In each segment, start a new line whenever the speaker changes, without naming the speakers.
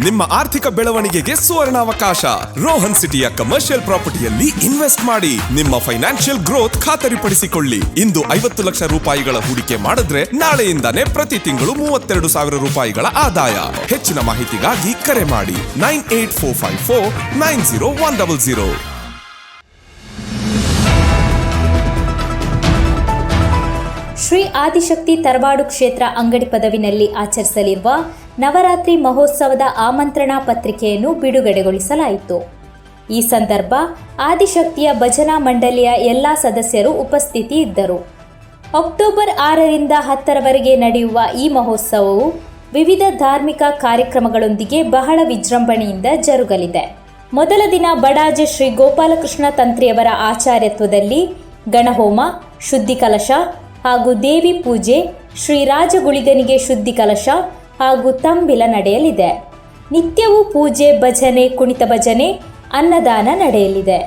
ನಿಮ್ಮ ಆರ್ಥಿಕ ಬೆಳವಣಿಗೆಗೆ ಸುವರ್ಣಾವಕಾಶ. ರೋಹನ್ ಸಿಟಿಯ ಕಮರ್ಷಿಯಲ್ ಪ್ರಾಪರ್ಟಿಯಲ್ಲಿ ಇನ್ವೆಸ್ಟ್ ಮಾಡಿ ನಿಮ್ಮ ಫೈನಾನ್ಷಿಯಲ್ ಗ್ರೋತ್ ಖಾತರಿಪಡಿಸಿಕೊಳ್ಳಿ. ಇಂದು 50 ಲಕ್ಷ ರೂಪಾಯಿಗಳ ಹೂಡಿಕೆ ಮಾಡಿದ್ರೆ ನಾಳೆಯಿಂದಾನೇ ಪ್ರತಿ ತಿಂಗಳು 32,000 ರೂಪಾಯಿಗಳ ಆದಾಯ. ಹೆಚ್ಚಿನ ಮಾಹಿತಿಗಾಗಿ ಕರೆ ಮಾಡಿ 9845490100.
ಶ್ರೀ ಆದಿಶಕ್ತಿ ತರವಾಡು ಕ್ಷೇತ್ರ ಅಂಗಡಿ ಪದವಿನಲ್ಲಿ ಆಚರಿಸಲಿರುವ ನವರಾತ್ರಿ ಮಹೋತ್ಸವದ ಆಮಂತ್ರಣ ಪತ್ರಿಕೆಯನ್ನು ಬಿಡುಗಡೆಗೊಳಿಸಲಾಯಿತು. ಈ ಸಂದರ್ಭ ಆದಿಶಕ್ತಿಯ ಭಜನಾ ಮಂಡಳಿಯ ಎಲ್ಲ ಸದಸ್ಯರು ಉಪಸ್ಥಿತಿ ಇದ್ದರು. ಅಕ್ಟೋಬರ್ 6ರಿಂದ 10ರವರೆಗೆ ನಡೆಯುವ ಈ ಮಹೋತ್ಸವವು ವಿವಿಧ ಧಾರ್ಮಿಕ ಕಾರ್ಯಕ್ರಮಗಳೊಂದಿಗೆ ಬಹಳ ವಿಜೃಂಭಣೆಯಿಂದ ಜರುಗಲಿದೆ. ಮೊದಲ ದಿನ ಬಡಾಜೆ ಶ್ರೀ ಗೋಪಾಲಕೃಷ್ಣ ತಂತ್ರಿಯವರ ಆಚಾರ್ಯತ್ವದಲ್ಲಿ ಗಣಹೋಮ, ಶುದ್ಧಿ ಕಲಶ ಹಾಗೂ ದೇವಿ ಪೂಜೆ, ಶ್ರೀ ರಾಜಗುಳಿಗನಿಗೆ ಶುದ್ಧಿ ಕಲಶ ಹಾಗೂ ತಂಬಿಲ ನಡೆಯಲಿದೆ. ನಿತ್ಯವೂ ಪೂಜೆ, ಭಜನೆ, ಕುಣಿತ ಭಜನೆ, ಅನ್ನದಾನ ನಡೆಯಲಿದೆ.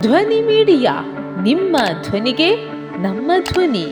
ಧ್ವನಿ ಮೀಡಿಯಾ, ನಿಮ್ಮ ಧ್ವನಿಗೆ ನಮ್ಮ ಧ್ವನಿ.